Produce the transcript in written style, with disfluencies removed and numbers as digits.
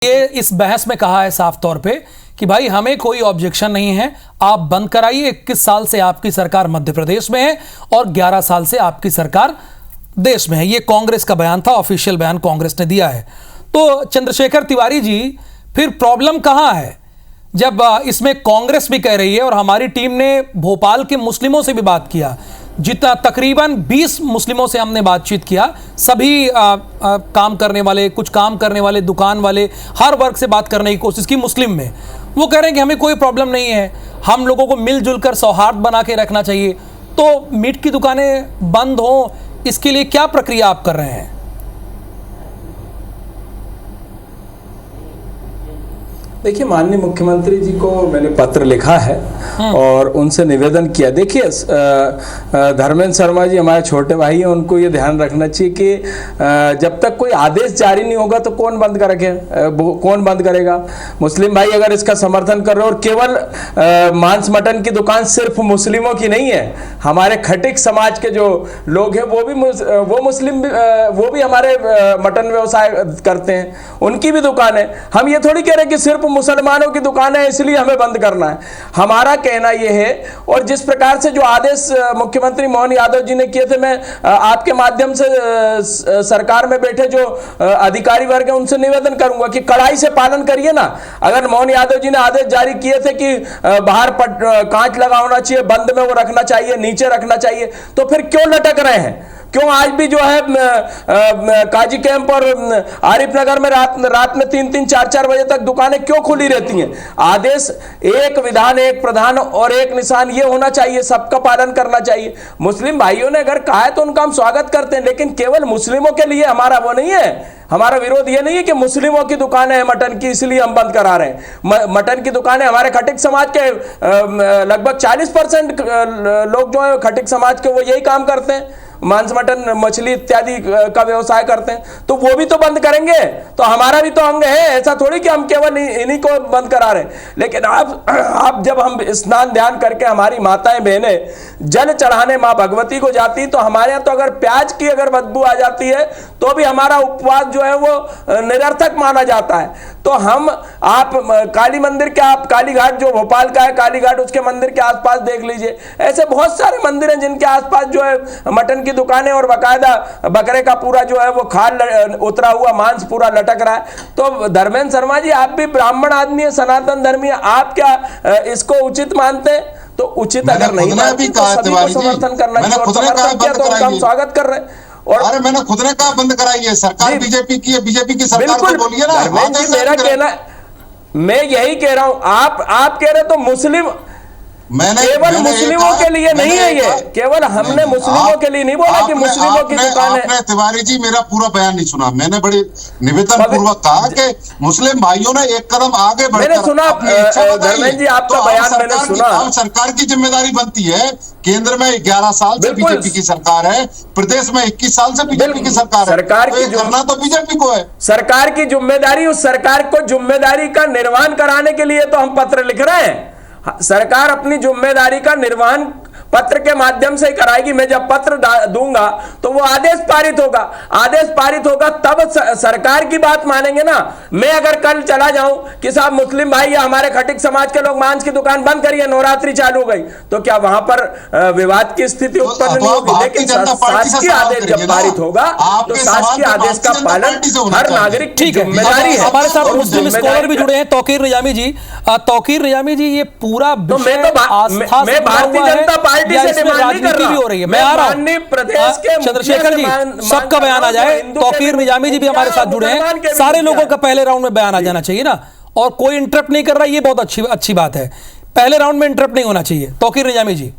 ये इस बहस में कहा है साफ तौर पे कि भाई हमें कोई ऑब्जेक्शन नहीं है, आप बंद कराइए। 21 साल से आपकी सरकार मध्य प्रदेश में है और 11 साल से आपकी सरकार देश में है। ये कांग्रेस का बयान था, ऑफिशियल बयान कांग्रेस ने दिया है। तो चंद्रशेखर तिवारी जी, फिर प्रॉब्लम कहां है जब इसमें कांग्रेस भी कह रही है और हमारी टीम ने भोपाल के मुस्लिमों से भी बात किया, जितना तकरीबन 20 मुस्लिमों से हमने बातचीत किया, सभी काम करने वाले, कुछ काम करने वाले, दुकान वाले, हर वर्ग से बात करने की कोशिश की मुस्लिम में। वो कह रहे हैं कि हमें कोई प्रॉब्लम नहीं है, हम लोगों को मिलजुल कर सौहार्द बना के रखना चाहिए। तो मीट की दुकानें बंद हों, इसके लिए क्या प्रक्रिया आप कर रहे हैं? देखिए, माननीय मुख्यमंत्री जी को मैंने पत्र लिखा है और उनसे निवेदन किया। देखिए, धर्मेंद्र शर्मा जी हमारे छोटे भाई हैं, उनको ये ध्यान रखना चाहिए कि जब तक कोई आदेश जारी नहीं होगा तो कौन बंद करेगा। मुस्लिम भाई अगर इसका समर्थन कर रहे हो, और केवल मांस मटन की दुकान सिर्फ मुस्लिमों की नहीं है, हमारे खटिक समाज के जो लोग हैं वो भी हमारे मटन व्यवसाय करते हैं, उनकी भी दुकान है। हम ये थोड़ी कह रहे कि सिर्फ मुसलमानों की दुकान है इसलिए हमें बंद करना है। हमारा कहना यह है, और जिस प्रकार से जो आदेश मुख्यमंत्री मोहन यादव जी ने किए थे, मैं आपके माध्यम से सरकार में बैठे जो अधिकारी वर्ग है उनसे निवेदन करूंगा कि कड़ाई से पालन करिए ना। अगर मोहन यादव जी ने आदेश जारी किए थे कि बाहर कांच लगा होना चाहिए, बंद में वो रखना चाहिए, नीचे रखना चाहिए, तो फिर क्यों लटक रहे हैं? क्यों आज भी जो है काजी कैंप और आरिफ नगर में रात में 3-3, 4-4 बजे तक दुकानें क्यों खुली रहती हैं? आदेश एक विधान, एक प्रधान और एक निशान, ये होना चाहिए, सबका पालन करना चाहिए। मुस्लिम भाइयों ने अगर कहा है तो उनका हम स्वागत करते हैं, लेकिन केवल मुस्लिमों के लिए हमारा वो नहीं है। हमारा विरोध ये नहीं है कि मुस्लिमों की दुकानें हैं मटन की इसलिए हम बंद करा रहे हैं। मटन की दुकानें हमारे खटिक समाज के लगभग 40% लोग जो है खटिक समाज के वो यही काम करते हैं, मांस मटन मछली इत्यादि का व्यवसाय करते हैं, तो वो भी तो बंद करेंगे। तो हमारा भी तो अंग है, ऐसा थोड़ी कि हम केवल इन्हीं को बंद करा रहे हैं। लेकिन आप जब हम स्नान ध्यान करके हमारी माताएं बहनें जल चढ़ाने माँ भगवती को जाती, तो हमारे यहाँ तो अगर प्याज की अगर बदबू आ जाती है तो भी हमारा उपवास जो है वो निरर्थक माना जाता है। तो आप काली मंदिर के, आप काली घाट जो भोपाल का है, काली घाट, उसके मंदिर के आसपास देख लीजिए, ऐसे बहुत सारे मंदिर हैं जिनके आसपास जो है मटन की दुकानें और बाकायदा बकरे का पूरा जो है वो खाल उतरा हुआ मांस पूरा लटक रहा है। तो धर्मेंद्र शर्मा जी, आप भी ब्राह्मण आदमी है, सनातन धर्मी है, आप क्या इसको उचित मानते हैं? तो उचित अगर नहीं मानते तो सभी को समर्थन करना चाहिए, और समर्थन किया तो उनका हम स्वागत कर रहे हैं। और अरे मैंने खुद ने कहा बंद कराइए, सरकार बीजेपी की है, बीजेपी की सरकार को बोलिए ना। मेरा कहना, मैं यही कह रहा हूं, आप कह रहे तो मुस्लिम, केवल मुस्लिमों के लिए नहीं है ये, केवल हमने मुस्लिमों के लिए नहीं बोला कि मुस्लिमों की दुकान है। आपने तिवारी जी मेरा पूरा बयान नहीं सुना, मैंने बड़ी निवेदन पूर्वक कहा कि मुस्लिम भाइयों ने एक कदम आगे बढ़कर, मैंने सुना धर्मेंद्र जी आपका बयान, मैंने सुना। अब सरकार की जिम्मेदारी बनती है, केंद्र में 11 साल से बीजेपी की सरकार है, प्रदेश में 21 साल से बीजेपी की सरकार है, सरकार की करना तो बीजेपी को है। सरकार की जिम्मेदारी, उस सरकार को जिम्मेदारी का निर्वहन कराने के लिए तो हम पत्र लिख रहे हैं। सरकार अपनी जिम्मेदारी का निर्वहन पत्र के माध्यम से कराएगी। मैं जब पत्र दूंगा तो वो आदेश पारित होगा, आदेश पारित होगा तब सरकार की बात मानेंगे ना। मैं अगर कल चला जाऊं कि साहब मुस्लिम भाई या हमारे खटिक समाज के लोग मांस की दुकान बंद करिए, नवरात्रि चालू हो गई, तो क्या वहां पर विवाद की स्थिति उत्पन्न नहीं होगी? लेकिन शासकीय आदेश जब पारित होगा तो शासकीय आदेश का पालन हर नागरिक की जिम्मेदारी है। हमारे साथ मुस्लिम स्कॉलर भी जुड़े हैं, तौकीर निजामी जी। तौकीर निजामी जी, ये पूरा मैं भारतीय जनता पार्टी से डिमांड नहीं कर रहा, हो रही है। मैं आ रहा हूं प्रदेश के चंद्रशेखर जी, सबका बयान आ जाए। तौकीर निजामी जी भी हमारे साथ जुड़े हैं, सारे लोगों का पहले राउंड में बयान आ जाना चाहिए ना, और कोई इंटरप्ट नहीं कर रहा, ये बहुत अच्छी बात है। पहले राउंड में इंटरप्ट नहीं होना चाहिए। तौकीर निजामी जी।